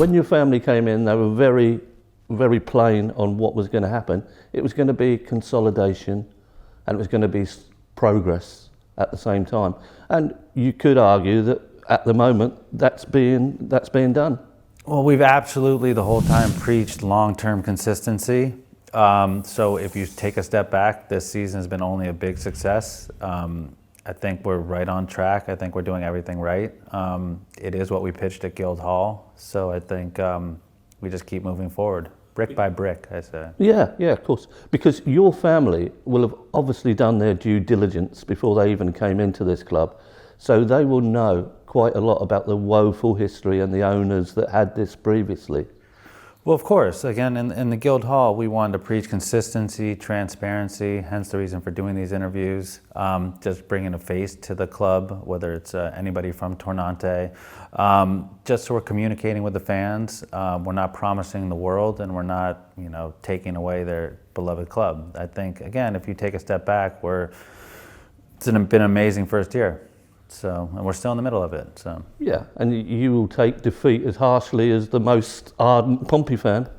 When your family came in, they were very, very plain on what was going to happen. It was going to be consolidation, and it was going to be progress at the same time. And you could argue that at the moment that's being done. Well, we've absolutely the whole time preached long-term consistency. So if you take a step back, this season has been only a big success. I think we're right on track. I think we're doing everything right. It is what we pitched at Guildhall. So I think we just keep moving forward, brick by brick, I say. Yeah, of course. Because your family will have obviously done their due diligence before they even came into this club. So they will know quite a lot about the woeful history and the owners that had this previously. Well, of course. Again, in the Guildhall, we wanted to preach consistency, transparency, hence the reason for doing these interviews. Just bringing a face to the club, whether it's anybody from Tornante. Just so we're communicating with the fans. We're not promising the world, and we're not, taking away their beloved club. I think, again, if you take a step back, it's been an amazing first year. So, and we're still in the middle of it. So yeah, and you will take defeat as harshly as the most ardent Pompey fan.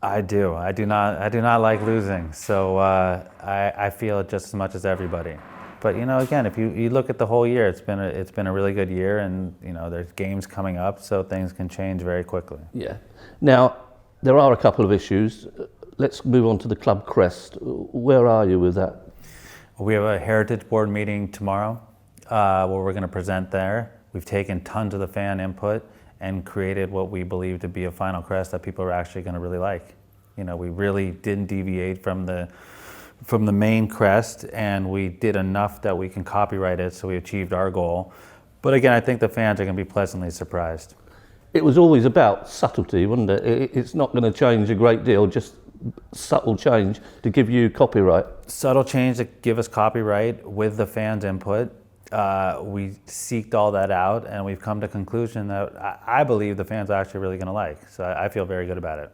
I do. I do not like losing. So I feel it just as much as everybody. But again, if you look at the whole year, it's been a really good year, and there's games coming up, so things can change very quickly. Yeah. Now there are a couple of issues. Let's move on to the club crest. Where are you with that? We have a heritage board meeting tomorrow. Where we're going to present there. We've taken tons of the fan input and created what we believe to be a final crest that people are actually going to really like. We really didn't deviate from the main crest, and we did enough that we can copyright it, so we achieved our goal. But again, I think the fans are going to be pleasantly surprised. It was always about subtlety, wasn't it? It's not going to change a great deal, just subtle change to give you copyright. Subtle change to give us copyright with the fans' input. We seeked all that out, and we've come to the conclusion that I believe the fans are actually really going to like. So I feel very good about it.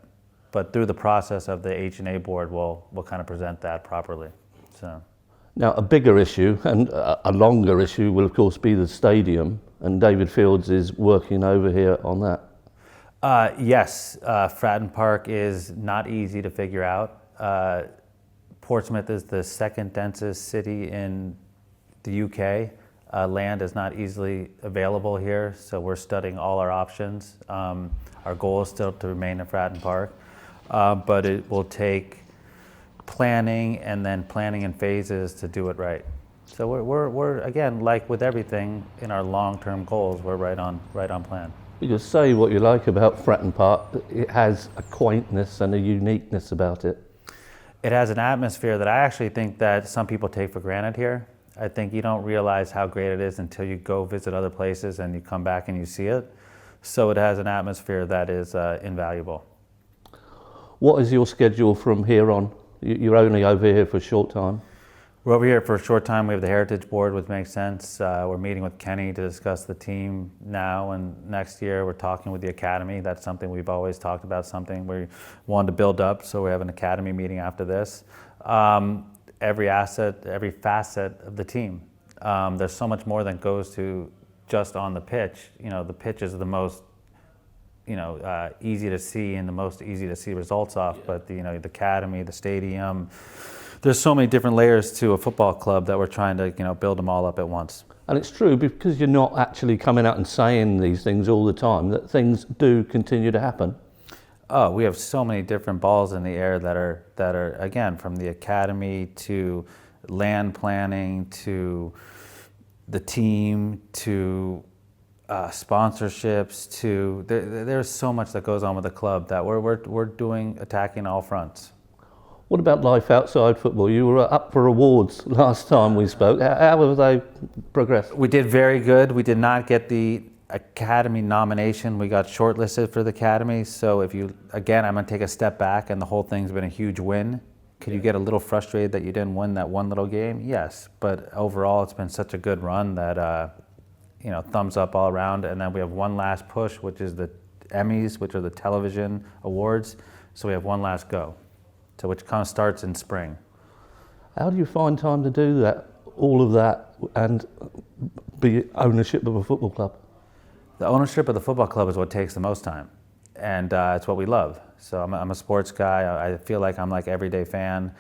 But through the process of the H&A board, we'll kind of present that properly. So now, a bigger issue and a longer issue will, of course, be the stadium, and David Fields is working over here on that. Yes, Fratton Park is not easy to figure out. Portsmouth is the second densest city in the UK. Land is not easily available here, so we're studying all our options. Our goal is still to remain in Fratton Park, but it will take planning and then planning in phases to do it right. So we're again, like with everything in our long-term goals, we're right on plan. You can say what you like about Fratton Park, it has a quaintness and a uniqueness about it. It has an atmosphere that I actually think that some people take for granted here. I think you don't realize how great it is until you go visit other places and you come back and you see it. So it has an atmosphere that is invaluable. What is your schedule from here on? You're only over here for a short time. We're over here for a short time. We have the Heritage Board, which makes sense. We're meeting with Kenny to discuss the team now, and next year we're talking with the Academy. That's something we've always talked about, something we wanted to build up, so we have an Academy meeting after this. Every facet of the team. There's so much more that goes to just on the pitch. The pitch is the most, easy to see and the most easy to see results off. Yeah. But the academy, the stadium, there's so many different layers to a football club that we're trying to, build them all up at once. And it's true, because you're not actually coming out and saying these things all the time, that things do continue to happen. Oh, we have so many different balls in the air that are again, from the academy to land planning to the team to sponsorships to there's so much that goes on with the club that we're attacking all fronts. What about life outside football? You were up for awards last time we spoke. How have they progressed? We did very good. We did not get the Academy nomination. We got shortlisted for the Academy. So I'm going to take a step back, and the whole thing's been a huge win. Could you get a little frustrated that you didn't win that one little game? Yes, but overall it's been such a good run that thumbs up all around. And then we have one last push, which is the Emmys, which are the television awards. So we have one last go, so which kind of starts in spring. How do you find time to do that, all of that, and be ownership of a football club? The ownership of the football club is what takes the most time. and it's what we love. So I'm a sports guy. I feel like I'm like everyday fan.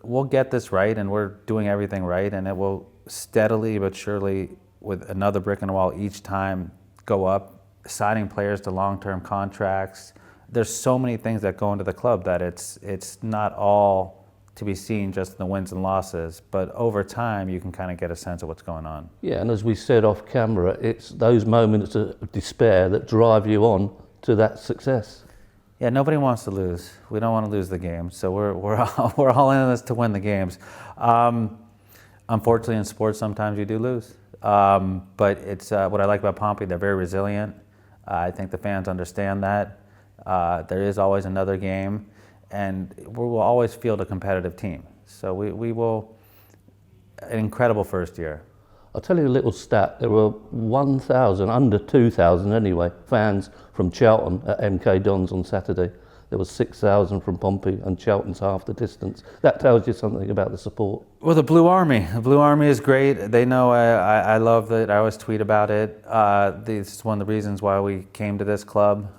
We'll get this right, and we're doing everything right, and it will steadily but surely, with another brick in the wall each time, go up, signing players to long-term contracts. There's so many things that go into the club that it's not all to be seen just in the wins and losses, but over time you can kind of get a sense of what's going on. Yeah, and as we said off camera, it's those moments of despair that drive you on to that success. Yeah, nobody wants to lose. We don't want to lose the game, so we're all in this to win the games. Unfortunately, in sports, sometimes you do lose. But it's what I like about Pompey. They're very resilient. I think the fans understand that. There is always another game, and we will always field a competitive team. So we will, an incredible first year. I'll tell you a little stat. There were 1,000, under 2,000 anyway, fans from Cheltenham at MK Dons on Saturday. There was 6,000 from Pompey, and Cheltenham's half the distance. That tells you something about the support. Well, the Blue Army. The Blue Army is great. They know I love it. I always tweet about it. This is one of the reasons why we came to this club.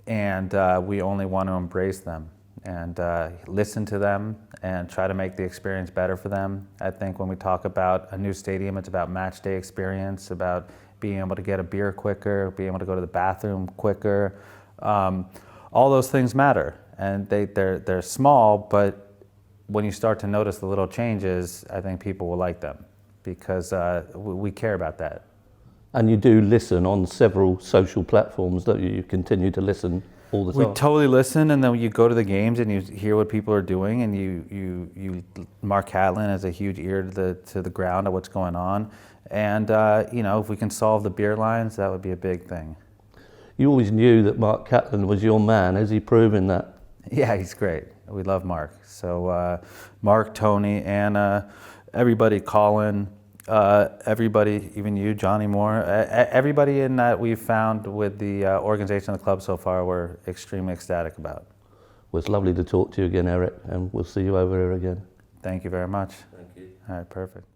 And we only want to embrace them and listen to them and try to make the experience better for them. I think when we talk about a new stadium, it's about match day experience, about being able to get a beer quicker, being able to go to the bathroom quicker. All those things matter, and they're small, but when you start to notice the little changes, I think people will like them because we care about that. And you do listen on several social platforms, don't you? You continue to listen all the time. We totally listen, and then you go to the games and you hear what people are doing, and you Mark Catlin has a huge ear to the ground of what's going on, and if we can solve the beer lines, that would be a big thing. You always knew that Mark Catlin was your man. Has he proven that? Yeah, he's great. We love Mark. So Mark, Tony, Anna, everybody, Colin. Everybody, even you, Johnny Moore, everybody in that we've found with the organization of the club so far, we're extremely ecstatic about. Well, it's lovely to talk to you again, Eric, and we'll see you over here again. Thank you very much. Thank you. All right, perfect.